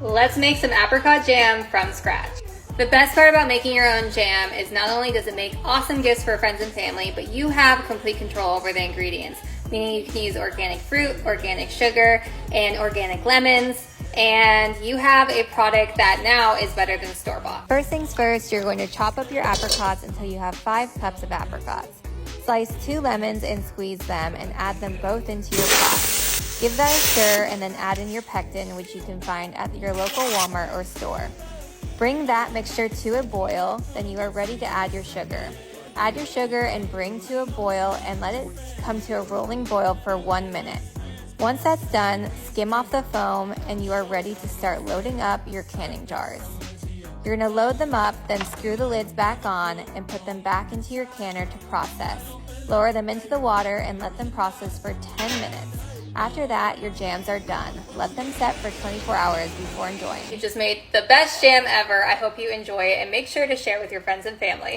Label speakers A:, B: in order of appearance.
A: Let's make some apricot jam from scratch. The best part about making your own jam is not only does it make awesome gifts for friends and family, but you have complete control over the ingredients, meaning you can use organic fruit, organic sugar, and organic lemons, and you have a product that now is better than store-bought. First things first, you're going to chop up your apricots until you have 5 cups of apricots. Slice 2 lemons and squeeze them and add them both into your pot. Give that a stir and then add in your pectin, which you can find at your local Walmart or store. Bring that mixture to a boil, then you are ready to add your sugar. Add your sugar and bring to a boil and let it come to a rolling boil for 1 minute. Once that's done, skim off the foam and you are ready to start loading up your canning jars. You're going to load them up, then screw the lids back on and put them back into your canner to process. Lower them into the water and let them process for 10 minutes. After that, your jams are done. Let them set for 24 hours before enjoying. You just made the best jam ever. I hope you enjoy it and make sure to share with your friends and family.